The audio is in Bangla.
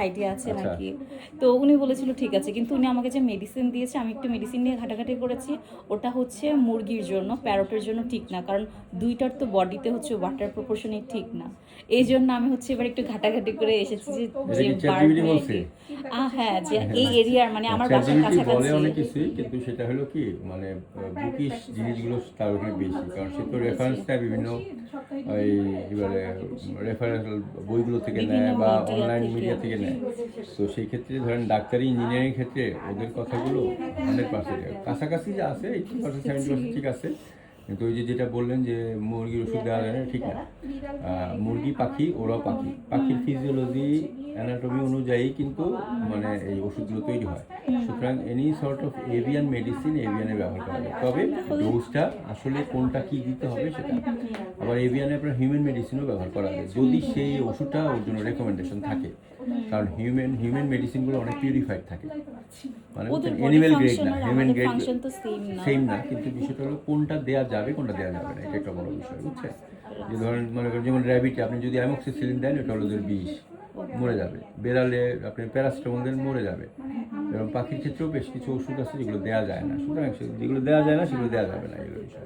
আইডিয়া আছে আচ্ছা নাকি। তো উনি বলেছিল ঠিক আছে, কিন্তু উনি আমাকে যে মেডিসিন দিয়েছে আমি একটু মেডিসিন নিয়ে ঘাটাঘাটি করেছি। ওটা হচ্ছে মুরগির জন্য, প্যারটের জন্য ঠিক না, কারণ দুইটার তো বডিতে হচ্ছে ওয়াটার প্রপোর্শনই ঠিক না। এই জন্য আমি হচ্ছে এবার একটু ঘাটাঘাটি করে এসেছি যে এটা যে কি চ্যাট বার্ড জিপিটি বলছে? মুরগি হ্যাঁ, যে এই এরিয়ার মানে আমার চ্যাট বাসার জিপিটি বলে কাছাকাছি। অনেক কিছুই, কিন্তু সেটা হলো কি মানে বুকিশ জিনিসগুলো তার ওখানে বেশি, কারণ সে তো জি, রেফারেন্স নেয় বিভিন্ন এই এবারে রেফারেন্স বইগুলো থেকে বিভিন্ন নেয় বা মিডিয়া অনলাইন থেকে। মিডিয়া থেকে নেয়। তো সেই ক্ষেত্রে ধরেন ডাক্তারি ইঞ্জিনিয়ারিং ক্ষেত্রে ওদের কথাগুলো 100% কাছাকাছি যা আছে 80% 70% ঠিক আছে। কিন্তু ওই যে যেটা বললেন যে মুরগির ওষুধ দেওয়া যায় না, ঠিক না। মুরগি পাখি ওরাও পাখি, পাখির ফিজিওলজি অ্যানাটমি অনুযায়ী কিন্তু মানে এই ওষুধগুলো তৈরি হয়। সুতরাং any sort of avian medicine এভিয়ানে ব্যবহার করা যায়, তবে ডোজটা আসলে কোনটা কী দিতে হবে সেটা। আবার এভিয়ানে আপনার হিউম্যান মেডিসিনও ব্যবহার করা যায় যদি সেই ওষুধটা ওর জন্য রেকমেন্ডেশন থাকে, কারণ হিউম্যান মেডিসিনগুলো অনেক পিউরিফাইড থাকে, মানে ওদের বুঝছেন বডি এনিম্যাল গ্রেড ফাংশন না, আর হিউম্যান আমাদের গ্রেড ফাংশন তো সেম না। সেম না, কিন্তু বিষয়টা হলো কোনটা দেওয়া যাবে কোনটা দেওয়া যাবে না, এটা একটা বড় বিষয়, বুঝছেন। যে ধরেন মনে করেন যেমন র্যাবিটে আপনি যদি অ্যামোক্সিসিলিন দেন এটা হলো ওদের বিষ, মরে যাবে। বেড়ালে আপনি প্যারাসিটামল দেন মরে যাবে। এবং পাখির ক্ষেত্রেও বেশ কিছু ওষুধ আছে যেগুলো দেওয়া যায় না, সুতরাং যেগুলো দেওয়া যায় না সেগুলো দেওয়া যাবে না, এগুলো বিষয়।